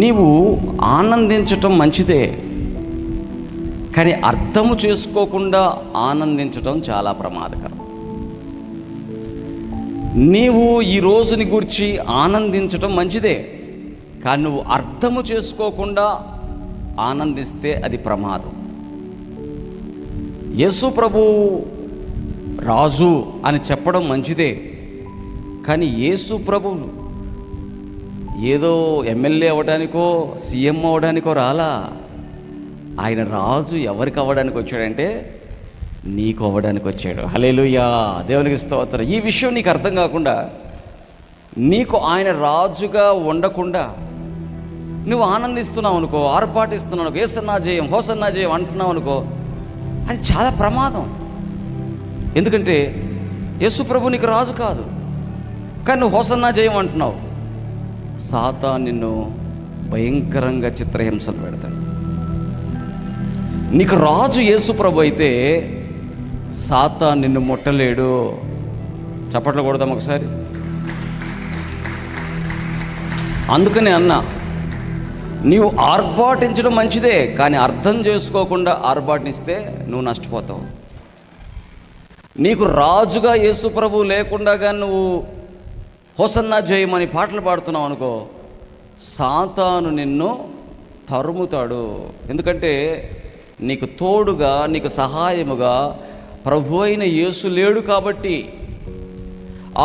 నీవు ఆనందించటం మంచిదే, కానీ అర్థము చేసుకోకుండా ఆనందించటం చాలా ప్రమాదకరం. నీవు ఈ రోజుని గురించి ఆనందించటం మంచిదే, కానీ నువ్వు అర్థము చేసుకోకుండా ఆనందిస్తే అది ప్రమాదం. యేసు ప్రభు రాజు అని చెప్పడం మంచిదే, కానీ యేసు ప్రభు ఏదో ఎమ్మెల్యే అవ్వడానికో సీఎం అవ్వడానికో రాలా. ఆయన రాజు ఎవరికి అవ్వడానికి వచ్చాడంటే నీకు అవ్వడానికి వచ్చాడు. హల్లెలూయా, దేవునికి స్తోత్రం. ఈ విషయం నీకు అర్థం కాకుండా, నీకు ఆయన రాజుగా ఉండకుండా నువ్వు ఆనందిస్తున్నావు అనుకో, ఆర్పాటిస్తున్నావు అనుకో, ఏసన్నా జయం హోసన్నా జయం అంటున్నావు అనుకో, అది చాలా ప్రమాదం. ఎందుకంటే యేసు ప్రభు నీకు రాజు కాదు, కానీ నువ్వు హోసన్నా జయం అంటున్నావు. సాతాను నిన్ను భయంకరంగా చిత్రహింసలు పెడతాడు. నీకు రాజు యేసు ప్రభు అయితే సాతాను నిన్ను ముట్టలేడు. చప్పట్లు కొడదాం ఒకసారి. అందుకని అన్నా, నీవు ఆర్భాటించడం మంచిదే, కానీ అర్థం చేసుకోకుండా ఆర్భాటిస్తే నువ్వు నష్టపోతావు. నీకు రాజుగా యేసు ప్రభు లేకుండా కానీ నువ్వు హోసన్నా జయమని పాటలు పాడుతున్నావు అనుకో, సాతాను నిన్ను తరుముతాడు. ఎందుకంటే నీకు తోడుగా, నీకు సహాయముగా ప్రభు అయిన యేసు లేడు కాబట్టి,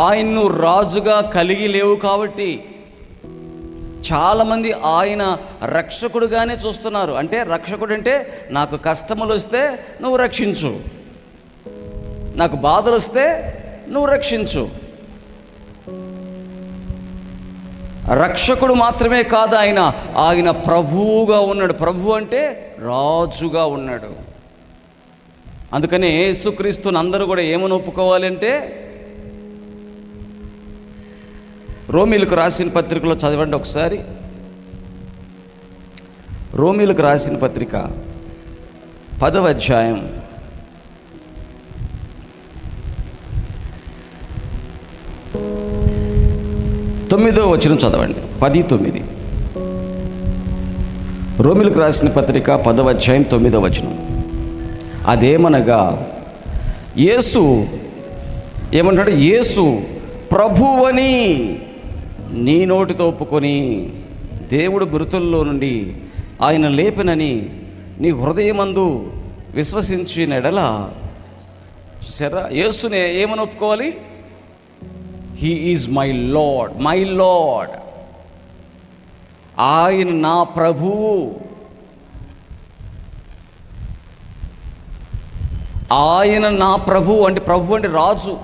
ఆయన్ను రాజుగా కలిగి లేవు కాబట్టి. చాలామంది ఆయన రక్షకుడుగానే చూస్తున్నారు. అంటే రక్షకుడు అంటే నాకు కష్టములు వస్తే నువ్వు రక్షించు, నాకు బాధలు వస్తే నువ్వు రక్షించు. రక్షకుడు మాత్రమే కాదు, ఆయన ప్రభువుగా ఉన్నాడు. ప్రభు అంటే రాజుగా ఉన్నాడు. అందుకని యేసుక్రీస్తుని అందరూ కూడా ఏమని ఒప్పుకోవాలి అంటే, రోమీలకు రాసిన పత్రికలో చదవండి ఒకసారి. రోమీలకు రాసిన పత్రిక 10వ అధ్యాయం 9వ వచనం చదవండి. 10:9. రోమీలకు రాసిన పత్రిక 10వ అధ్యాయం 9వ వచనం. అదేమనగా యేసు ఏమంటాడు? యేసు ప్రభువని నీ నోటితో ఒప్పుకొని దేవుడు మృతుల్లో నుండి ఆయన లేపినని నీ హృదయమందు విశ్వసించిన ఎడల, చూసారా, యేసునే ఏమని ఒప్పుకోవాలి? He is my lord, my lord. ఆయన నా ప్రభువు, ఆయన నా ప్రభువు. అంటే ప్రభు అంటే రాజు.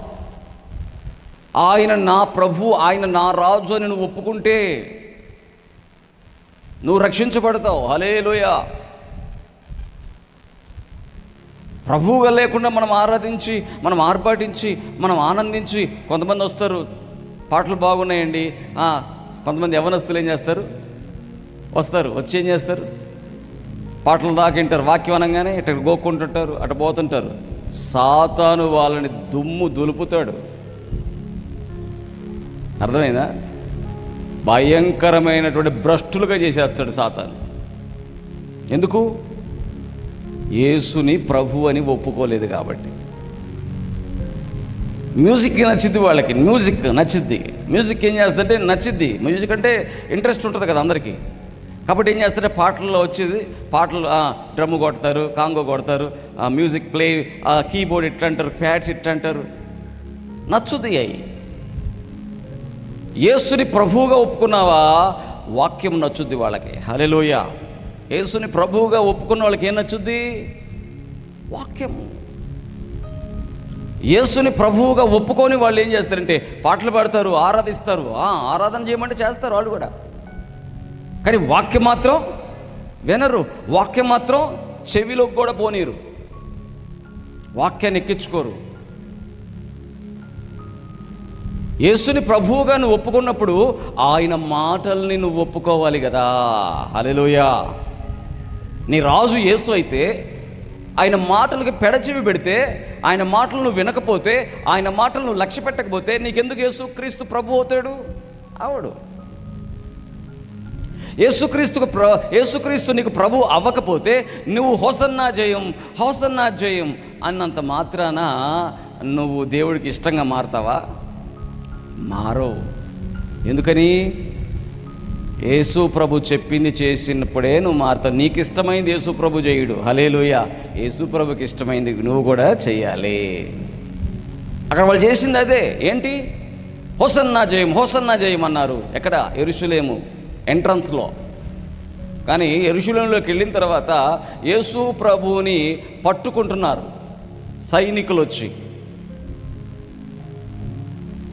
ఆయన నా ప్రభు, ఆయన నా రాజు అని నువ్వు ఒప్పుకుంటే నువ్వు రక్షించబడతావు. హల్లెలూయా. ప్రభువుగా లేకుండా మనం ఆరాధించి, మనం ఆర్భాటించి, మనం ఆనందించి, కొంతమంది వస్తారు, పాటలు బాగున్నాయండి. కొంతమంది యవ్వనస్తులు ఏం చేస్తారు? వస్తారు, వచ్చి ఏం చేస్తారు? పాటలు దాకింటారు, వాక్యం అనగానే ఇటు గోక్కుంటుంటారు, అటు పోతుంటారు. సాతాను వాళ్ళని దుమ్ము దులుపుతాడు. అర్థమైందా? భయంకరమైనటువంటి భ్రష్టులుగా చేసేస్తాడు సాతాను. ఎందుకు? యేసుని ప్రభు అని ఒప్పుకోలేదు కాబట్టి. మ్యూజిక్ నచ్చిద్ది వాళ్ళకి, మ్యూజిక్ నచ్చిద్ది. మ్యూజిక్ ఏం చేస్తుందంటే నచ్చిద్ది. మ్యూజిక్ అంటే ఇంట్రెస్ట్ ఉంటుంది కదా అందరికీ. కాబట్టి ఏం చేస్తారంటే పాటల్లో వచ్చేది, పాటలు డ్రమ్ము కొడతారు, కాంగో కొడతారు, మ్యూజిక్ ప్లే, కీబోర్డ్ ఇట్లా అంటారు, ప్యాడ్స్ ఇట్లా అంటారు, నచ్చుద్ది. అయి యేసుని ప్రభువుగా ఒప్పుకున్నావా, వాక్యం నచ్చుద్ది వాళ్ళకి. హల్లెలూయా. యేసుని ప్రభువుగా ఒప్పుకున్న వాళ్ళకి ఏం నచ్చుద్ది? వాక్యము. యేసుని ప్రభువుగా ఒప్పుకొని వాళ్ళు ఏం చేస్తారంటే పాటలు పాడతారు, ఆరాధిస్తారు. ఆరాధన చేయమంటే చేస్తారు వాళ్ళు కూడా, కానీ వాక్యం మాత్రం వినరు. వాక్యం మాత్రం చెవిలోకి కూడా పోనీరు, వాక్యాన్ని ఎక్కించుకోరు. యేసుని ప్రభువుగా నువ్వు ఒప్పుకున్నప్పుడు ఆయన మాటల్ని నువ్వు ఒప్పుకోవాలి కదా. హల్లెలూయా. నీ రాజు యేసు అయితే ఆయన మాటలకి పెడచెవి పెడితే, ఆయన మాటలు నువ్వు వినకపోతే, ఆయన మాటలు నువ్వు లక్ష్య పెట్టకపోతే నీకెందుకు యేసు క్రీస్తు ప్రభు అవుతాడు? అవడు. యేసుక్రీస్తు నీకు ప్రభు అవ్వకపోతే నువ్వు హోసన్నా జయం అన్నంత మాత్రాన నువ్వు దేవుడికి ఇష్టంగా మారుతావా? మారవు. ఎందుకని? యేసు ప్రభు చెప్పింది చేసినప్పుడే నువ్వు మారుతావు. నీకు ఇష్టమైంది యేసు ప్రభు చేయుడు. హల్లెలూయా. యేసు ప్రభుకి ఇష్టమైంది నువ్వు కూడా చెయ్యాలి. అక్కడ వాళ్ళు చేసింది అదే. ఏంటి? హోసన్నా జయం అన్నారు. ఎక్కడ? యెరూషలేము ఎంట్రన్స్లో. కానీ యెరూషలేములోకి వెళ్ళిన తర్వాత యేసు ప్రభువుని పట్టుకుంటున్నారు సైనికులు వచ్చి.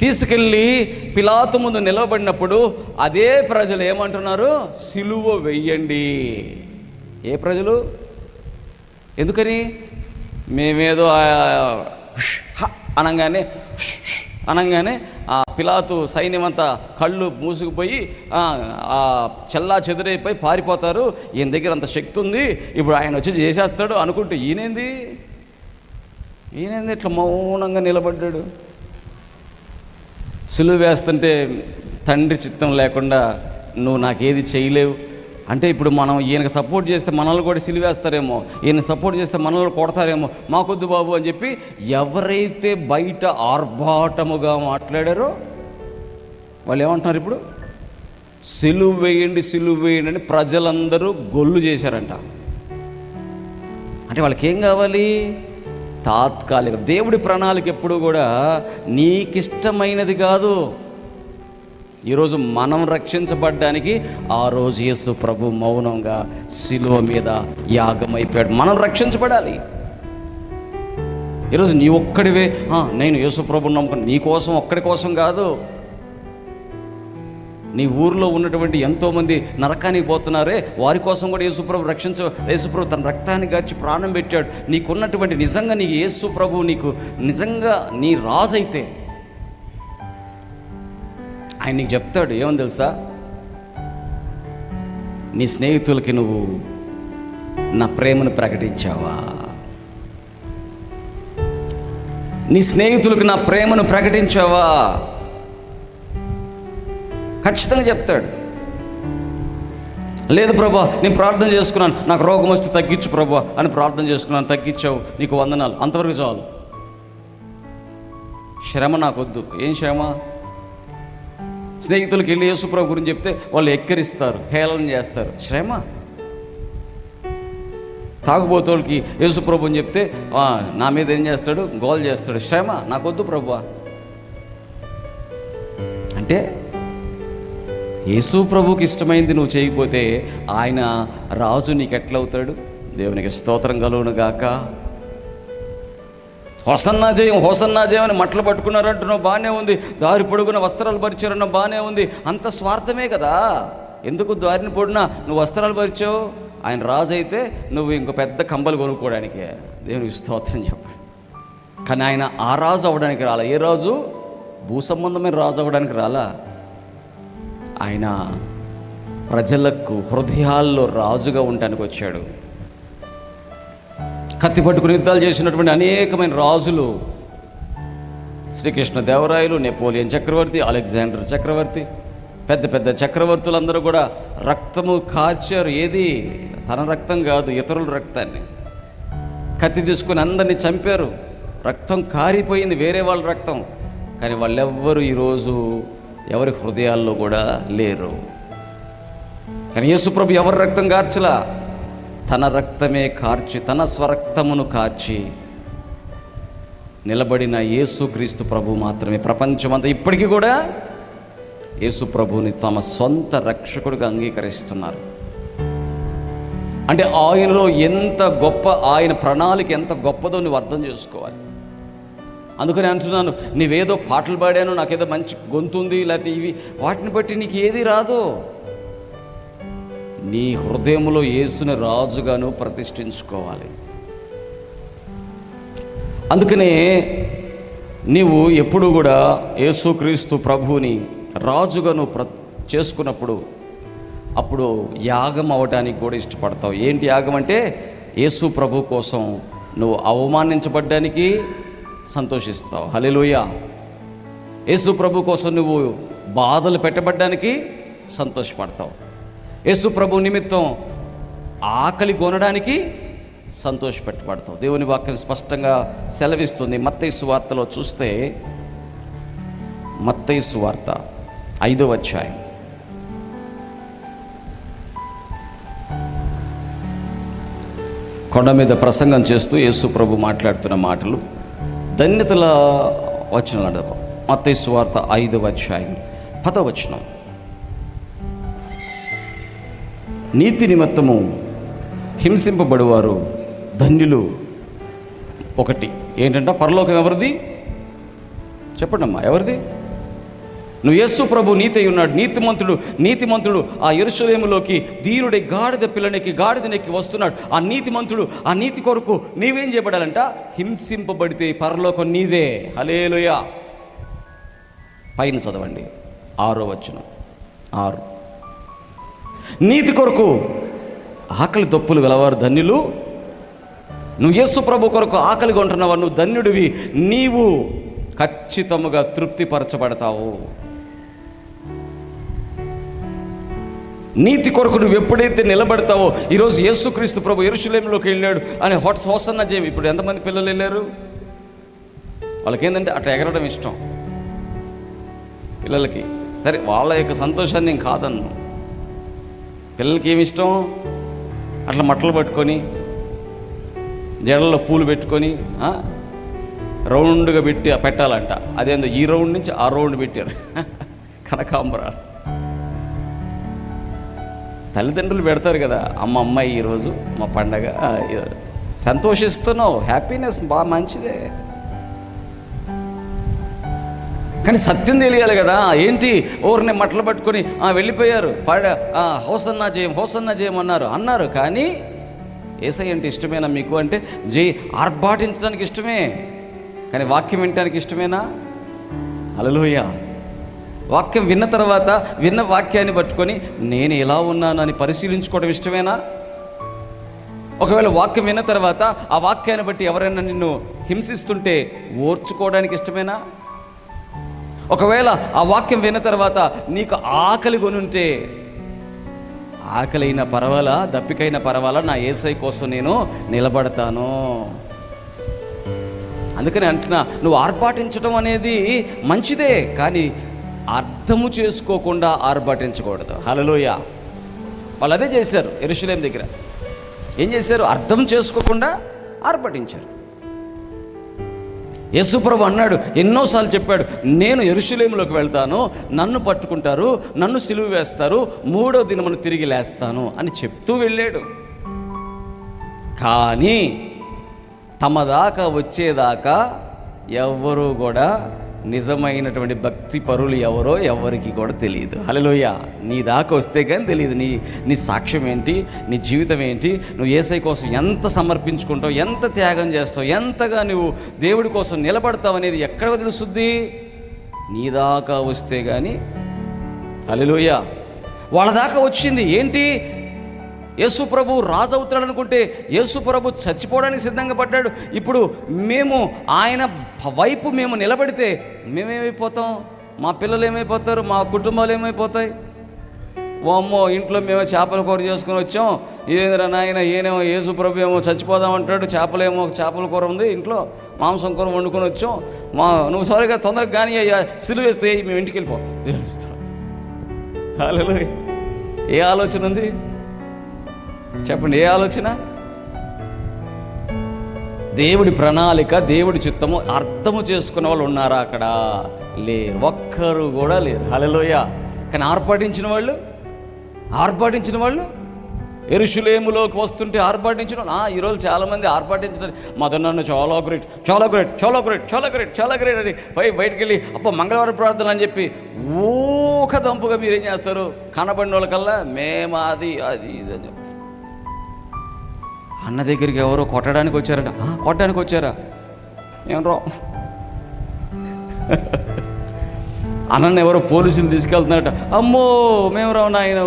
తీసుకెళ్ళి పిలాతు ముందు నిలవబడినప్పుడు అదే ప్రజలు ఏమంటున్నారు? సిలువ వెయ్యండి. ఏ ప్రజలు? ఎందుకని? మేమేదో అనగానే ఆ పిలాతు సైన్యమంతా కళ్ళు మూసుకుపోయి చెల్లా చెదురైపోయి పారిపోతారు. ఈయన దగ్గర అంత శక్తి ఉంది, ఇప్పుడు ఆయన వచ్చి చేసేస్తాడు అనుకుంటే ఈయనేంది ఇట్లా మౌనంగా నిలబడ్డాడు. సిలువ వేస్తుంటే తండ్రి చిత్తం లేకుండా నువ్వు నాకేది చేయలేవు అంటే, ఇప్పుడు మనం ఈయనకు సపోర్ట్ చేస్తే మనల్ని కూడా సిలువేస్తారేమో, ఈయన సపోర్ట్ చేస్తే మనల్ని కొడతారేమో, మాకొద్దు బాబు అని చెప్పి ఎవరైతే బయట ఆర్భాటముగా మాట్లాడారో వాళ్ళు ఏమంటున్నారు ఇప్పుడు? సిలువ వేయండి అని ప్రజలందరూ గొల్లు చేశారంట. అంటే వాళ్ళకి ఏం కావాలి? తాత్కాలిక. దేవుడి ప్రణాళిక ఎప్పుడు కూడా నీకిష్టమైనది కాదు. ఈరోజు మనం రక్షించబడ్డానికి ఆ రోజు యేసు ప్రభు మౌనంగా సిలువ మీద యాగమైపోయాడు. మనం రక్షించబడాలి. ఈరోజు నీ ఒక్కడివే నేను యేసు ప్రభుని నమ్ముకుని నీ కోసం ఒక్కడి కోసం కాదు. నీ ఊరిలో ఉన్నటువంటి ఎంతోమంది నరకానికి పోతున్నారే వారి కోసం కూడా యేసుప్రభు తన రక్తాన్ని గార్చి ప్రాణం పెట్టాడు. నీకున్నటువంటి నిజంగా నీ యేసుప్రభు నీకు నిజంగా నీ రాజు అయితే ఆయన నీకు చెప్తాడు ఏమని తెలుసా? నీ స్నేహితులకి నువ్వు నా ప్రేమను ప్రకటించావా? నీ స్నేహితులకు నా ప్రేమను ప్రకటించావా? ఖచ్చితంగా చెప్తాడు. లేదు ప్రభా, నేను ప్రార్థన చేసుకున్నాను, నాకు రోగం వస్తే తగ్గించు ప్రభా అని ప్రార్థన చేసుకున్నాను, తగ్గించావు, నీకు వందనాలు, అంతవరకు చాలు. శ్రమ నాకొద్దు. ఏం శ్రమ? స్నేహితులకి వెళ్ళి యేసుప్రభు గురించి చెప్తే వాళ్ళు ఎక్కిరిస్తారు, హేళన చేస్తారు. శ్రమ. తాగుబోతోళ్ళకి యేసుప్రభు అని చెప్తే నా మీద ఏం చేస్తాడు? గోల్ చేస్తాడు. శ్రమ. నాకొద్దు ప్రభువా. అంటే యేసు ప్రభుకి ఇష్టమైంది నువ్వు చేయకపోతే ఆయన రాజు నీకు ఎట్లవుతాడు? దేవునికి స్తోత్రం కలుగును గాక. హోసన్నా జయం అని మట్టలు పట్టుకున్నారంటున్నావు, బాగానే ఉంది. దారి పొడుగున వస్త్రాలు పరిచారన్న బాగానే ఉంది. అంత స్వార్థమే కదా. ఎందుకు దారిని పొడినా నువ్వు వస్త్రాలు పరిచావు? ఆయన రాజు అయితే నువ్వు ఇంకో పెద్ద కంబలు కొనుక్కోవడానికే. దేవునికి స్తోత్రం చెప్పండి. కానీ ఆయన ఆ రాజు అవ్వడానికి రాలా. ఏ రాజు? భూ సంబంధమైన రాజు అవ్వడానికి రాలా. ఆయన ప్రజలకు హృదయాల్లో రాజుగా ఉండడానికి వచ్చాడు. కత్తి పట్టుకుని యుద్ధాలు చేసినటువంటి అనేకమైన రాజులు, శ్రీకృష్ణ దేవరాయలు, నెపోలియన్ చక్రవర్తి, అలెగ్జాండర్ చక్రవర్తి, పెద్ద పెద్ద చక్రవర్తులందరూ కూడా రక్తము కార్చారు. ఏది? తన రక్తం కాదు, ఇతరుల రక్తాన్ని. కత్తి తీసుకుని అందరినీ చంపారు. రక్తం కారిపోయింది, వేరే వాళ్ళ రక్తం. కానీ వాళ్ళెవ్వరూ ఈరోజు ఎవరి హృదయాల్లో కూడా లేరు. కానీ యేసుప్రభు ఎవరి రక్తం కార్చలా, తన రక్తమే కార్చి, తన స్వరక్తమును కార్చి నిలబడిన యేసుక్రీస్తు ప్రభు మాత్రమే ప్రపంచమంతా ఇప్పటికీ కూడా యేసు ప్రభువుని తమ సొంత రక్షకుడిగా అంగీకరిస్తున్నారు. అంటే ఆయనలో ఎంత గొప్ప, ఆయన ప్రణాళిక ఎంత గొప్పదో నువ్వు అర్థం చేసుకోవాలి. అందుకని అంటున్నాను, నీవేదో పాటలు పాడాను, నాకేదో మంచి గొంతుంది, లేకపోతే ఇవి, వాటిని బట్టి నీకు ఏది రాదు. నీ హృదయంలో యేసుని రాజుగాను ప్రతిష్ఠించుకోవాలి. అందుకనే నీవు ఎప్పుడు కూడా యేసుక్రీస్తు ప్రభువుని రాజుగాను చేసుకున్నప్పుడు అప్పుడు యాగం అవ్వడానికి కూడా ఇష్టపడతావు. ఏంటి యాగం అంటే? యేసు ప్రభు కోసం నువ్వు అవమానించబడ్డానికి సంతోషిస్తావు. హల్లెలూయా. యేసు ప్రభు కోసం నువ్వు బాధలు పెట్టబడ్డానికి సంతోషపడతావు. యేసు ప్రభు నిమిత్తం ఆకలి కొనడానికి సంతోషపెట్టబడతావు. దేవుని వాక్యం స్పష్టంగా సెలవిస్తుంది. మత్తయి సువార్తలో చూస్తే, మత్తయి సువార్త 5వ అధ్యాయం కొండ మీద ప్రసంగం చేస్తూ యేసు ప్రభు మాట్లాడుతున్న మాటలు, ధన్యతల వచనాలు. మత్తయి సువార్త 5వ అధ్యాయం 10వ వచనం. నీతి నిమిత్తము హింసింపబడువారు ధన్యులు. ఒకటి ఏంటంటే, పరలోకం ఎవరిది? చెప్పండి అమ్మా, ఎవరిది? నువ్వు యేసు ప్రభు నీతి అయి ఉన్నాడు, నీతిమంతుడు ఆ యెరూషలేములోకి దీనుడై గాడిద పిల్లనికి గాడిదనెక్కి వస్తున్నాడు. ఆ నీతిమంతుడు, ఆ నీతి కొరకు నీవేం చేయబడాలంట? హింసింపబడితే పరలోకం నీదే. హల్లెలూయా. పైన చదవండి 6వ వచనం. 6. నీతి కొరకు ఆకలి దప్పులు గలవారు ధన్యులు. నువ్వు యేసు ప్రభు కొరకు ఆకలి కొంటున్నావా? నువ్వు ధన్యుడివి. నీవు ఖచ్చితముగా తృప్తిపరచబడతావు. నీతి కొరకు నువ్వు ఎప్పుడైతే నిలబడతావో, ఈరోజు యేసుక్రీస్తు ప్రభు యెరూషలేములోకి వెళ్ళాడు అని హోసన్నా చేయము. ఇప్పుడు ఎంతమంది పిల్లలు వెళ్ళారు? వాళ్ళకి ఏంటంటే అట్లా ఎగరడం ఇష్టం పిల్లలకి. సరే, వాళ్ళ యొక్క సంతోషాన్ని నేను కాదన్ను. పిల్లలకి ఏమి ఇష్టం? అట్లా మట్టలు పట్టుకొని జడల్లో పూలు పెట్టుకొని రౌండ్గా పెట్టాలంట. అదేందో ఈ రౌండ్ నుంచి ఆ రౌండ్ పెట్టారు కనకాంబరాలు. తల్లిదండ్రులు పెడతారు కదా, అమ్మాయి ఈరోజు మా పండగ, సంతోషిస్తున్నావు, హ్యాపీనెస్ బాగా మంచిదే. కానీ సత్యం తెలియాలి కదా. ఏంటి ఓరిని మట్టలు పట్టుకొని వెళ్ళిపోయారు, హోసన్నా చేయమన్నారు. కానీ యేసయ్య అంటే ఇష్టమేనా మీకు? అంటే ఆర్భాటించడానికి ఇష్టమే, కానీ వాక్యం వినటానికి ఇష్టమేనా? హల్లెలూయా. వాక్యం విన్న తర్వాత విన్న వాక్యాన్ని పట్టుకొని నేను ఎలా ఉన్నాను అని పరిశీలించుకోవడం ఇష్టమేనా? ఒకవేళ వాక్యం విన్న తర్వాత ఆ వాక్యాన్ని బట్టి ఎవరైనా నిన్ను హింసిస్తుంటే ఓర్చుకోవడానికి ఇష్టమేనా? ఒకవేళ ఆ వాక్యం విన్న తర్వాత నీకు ఆకలి కొనుంటే, ఆకలైనా పర్వాలా, దప్పికైనా పర్వాలా, నా యేసయ్య కోసం నేను నిలబడతాను. అందుకని అంటున్నా, నువ్వు ఆర్భాటించడం అనేది మంచిదే, కానీ అర్థము చేసుకోకుండా ఆర్భాటించకూడదు. హల్లెలూయా. వాళ్ళు అదే చేశారు యెరూషలేము దగ్గర. ఏం చేశారు? అర్థం చేసుకోకుండా ఆర్భాటించారు. యేసుప్రభు అన్నాడు, ఎన్నోసార్లు చెప్పాడు, నేను యెరూషలేములోకి వెళ్తాను, నన్ను పట్టుకుంటారు, నన్ను సిలువ వేస్తారు, 3వ దినమున తిరిగి లేస్తాను అని చెప్తూ వెళ్ళాడు. కానీ తమ దాకా వచ్చేదాకా ఎవ్వరూ కూడా నిజమైనటువంటి భక్తి పరులు ఎవరో ఎవరికి కూడా తెలియదు. హల్లెలూయా. నీ దాకా వస్తే కానీ తెలియదు నీ సాక్ష్యం ఏంటి, నీ జీవితం ఏంటి, నువ్వు యేసయ్య కోసం ఎంత సమర్పించుకుంటావు, ఎంత త్యాగం చేస్తావు, ఎంతగా నువ్వు దేవుడి కోసం నిలబడతావు అనేది ఎక్కడ తెలుస్తుంది? నీ దాకా వస్తే కానీ. హల్లెలూయా. వాళ్ళ దాకా వచ్చింది ఏంటి? యేసు ప్రభు రాజు అవుతాడు అనుకుంటే యేసు ప్రభు చచ్చిపోవడానికి సిద్ధంగా పడ్డాడు. ఇప్పుడు మేము ఆయన వైపు మేము నిలబడితే మేమేమైపోతాం? మా పిల్లలు ఏమైపోతారు? మా కుటుంబాలు ఏమైపోతాయి? ఓ అమ్మో, ఇంట్లో మేమో చేపల కూర చేసుకుని వచ్చాం, ఇదేంద్ర నాయన, ఏనేమో యేసు ప్రభు ఏమో చచ్చిపోదామంటాడు, చేపల కూర ఉంది ఇంట్లో, మాంసం కూర వండుకొని వచ్చాం, నువ్వు సరిగా తొందరగా కానీ అయ్యా సిలువ వేస్తే మేము ఇంటికి వెళ్ళిపోతాం. హల్లెలూయా. ఏ ఆలోచన ఉంది చెప్పండి? ఏ ఆలోచన? దేవుడి ప్రణాళిక, దేవుడి చిత్తము అర్థము చేసుకున్న వాళ్ళు ఉన్నారా అక్కడ? లేరు, ఒక్కరు కూడా లేరు. హల్లెలూయా. కానీ ఆర్భాటించిన వాళ్ళు యెరూషలేములోకి వస్తుంటే ఆర్భాటించిన వాళ్ళు. ఈరోజు చాలామంది ఆర్భాటించడానికి మదనన్ను చాలా గ్రేట్ అని బయటికి వెళ్ళి మంగళవారం ప్రార్థన అని చెప్పి ఊక దంపుగా మీరేం చేస్తారు? కనబడిన వాళ్ళకల్లా మేము అది ఇది అని చెప్తారు. అన్న దగ్గరికి ఎవరో కొట్టడానికి వచ్చారంట. కొట్టడానికి వచ్చారా? ఏం రా, అన్నను ఎవరో పోలీసులు తీసుకెళ్తున్నారట. అమ్మో, మేము రావు నాయన.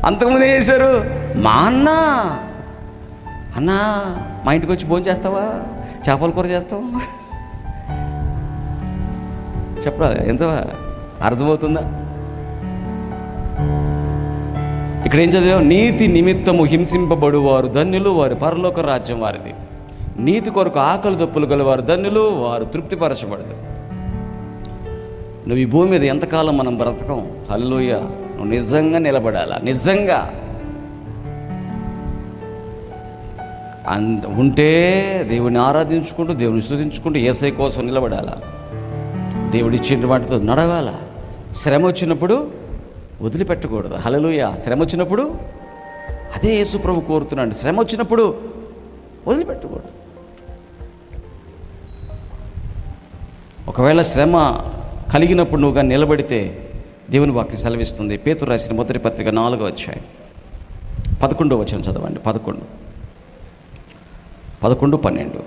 అంతకుముందు ఏం చేశారు? మా అన్న మా ఇంటికి వచ్చి భోజనం చేస్తావా, చేపల కూర చేస్తావా, చెప్పరా ఎంత అర్థమవుతుందా? ఇక్కడ ఏం చదివాం? నీతి నిమిత్తము హింసింపబడువారు ధన్యులు, వారి పరలోక రాజ్యం వారిది. నీతి కొరకు ఆకలి దప్పులు గలవారు ధన్యులు, వారు తృప్తిపరచబడదు. నువ్వు ఈ భూమి మీద ఎంతకాలం మనం బ్రతకం? హల్లెలూయా. నువ్వు నిజంగా నిలబడాలా, నిజంగా ఉంటే దేవుని ఆరాధించుకుంటూ, దేవుని స్తుతించుకుంటూ యేసయ్య కోసం నిలబడాలా, దేవుడిచ్చిన వాటితో నడవాలా. శ్రమ వచ్చినప్పుడు వదిలిపెట్టకూడదు. హల్లెలూయా. శ్రమ వచ్చినప్పుడు అదే యేసు ప్రభు కోరుతున్నాడు. శ్రమ వచ్చినప్పుడు వదిలిపెట్టకూడదు. ఒకవేళ శ్రమ కలిగినప్పుడు నువ్వు కానీ నిలబడితే దేవుని వాక్యం సెలవిస్తుంది. పేతురు రాసిన మొదటి పత్రిక 4వ అధ్యాయం 11వ వచనం చదవండి. 11, 12.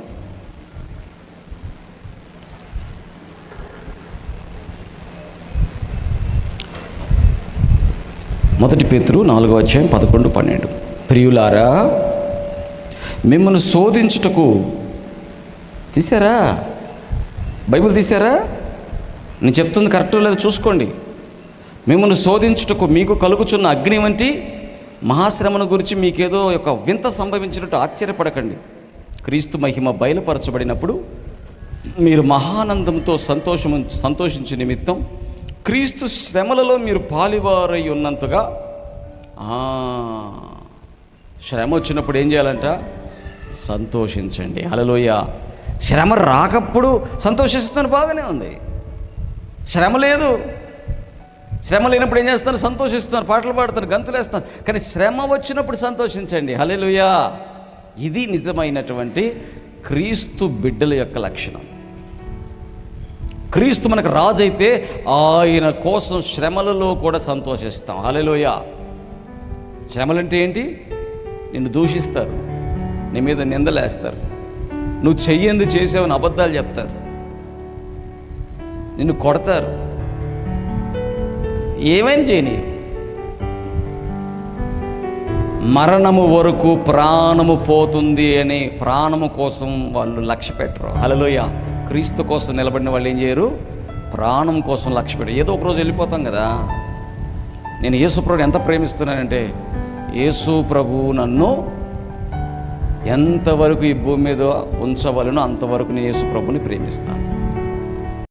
మొదటి పేతురు 4వ అధ్యాయం 11, 12. ప్రియులారా, మిమ్మల్ని శోధించుటకు తీశారా? బైబిల్ తీశారా? నేను చెప్తుంది కరెక్టో లేదో చూసుకోండి. మిమ్మల్ని శోధించుటకు మీకు కలుగుచున్న అగ్ని వంటి మహాశ్రమను గురించి మీకేదో ఒక వింత సంభవించినట్టు ఆశ్చర్యపడకండి. క్రీస్తు మహిమ బయలుపరచబడినప్పుడు మీరు మహానందంతో సంతోషించే నిమిత్తం క్రీస్తు శ్రమలలో మీరు పాలివారై ఉన్నంతగా శ్రమ వచ్చినప్పుడు ఏం చేయాలంట? సంతోషించండి. హల్లెలూయా. శ్రమ రాకప్పుడు సంతోషిస్తున్నారు, బాగానే ఉంది. శ్రమ లేదు, శ్రమ లేనప్పుడు ఏం చేస్తున్నారు? సంతోషిస్తున్నారు, పాటలు పాడుతున్నారు, గంతులు వేస్తున్నారు. కానీ శ్రమ వచ్చినప్పుడు సంతోషించండి. హల్లెలూయా. ఇది నిజమైనటువంటి క్రీస్తు బిడ్డల యొక్క లక్షణం. క్రీస్తు మనకు రాజు అయితే ఆయన కోసం శ్రమలలో కూడా సంతోషిస్తాం. హల్లెలూయా. శ్రమలంటే ఏంటి? నిన్ను దూషిస్తారు, నీ మీద నిందలేస్తారు, నువ్వు చెయ్యింది చేసావని అబద్ధాలు చెప్తారు, నిన్ను కొడతారు, ఏమైనా చేయని. మరణము వరకు ప్రాణము పోతుంది అని ప్రాణము కోసం వాళ్ళు లక్ష్య పెట్టరు. హల్లెలూయా. క్రీస్తు కోసం నిలబడిన వాళ్ళు ఏం చేయరు? ప్రాణం కోసం లక్ష్య పెట్టరు. ఏదో ఒకరోజు వెళ్ళిపోతాం కదా. నేను యేసు ప్రభుని ఎంత ప్రేమిస్తున్నానంటే, యేసు ప్రభు నన్ను ఎంతవరకు ఈ భూమి మీద ఉంచవలనో అంతవరకు నేను యేసు ప్రభుని ప్రేమిస్తాను.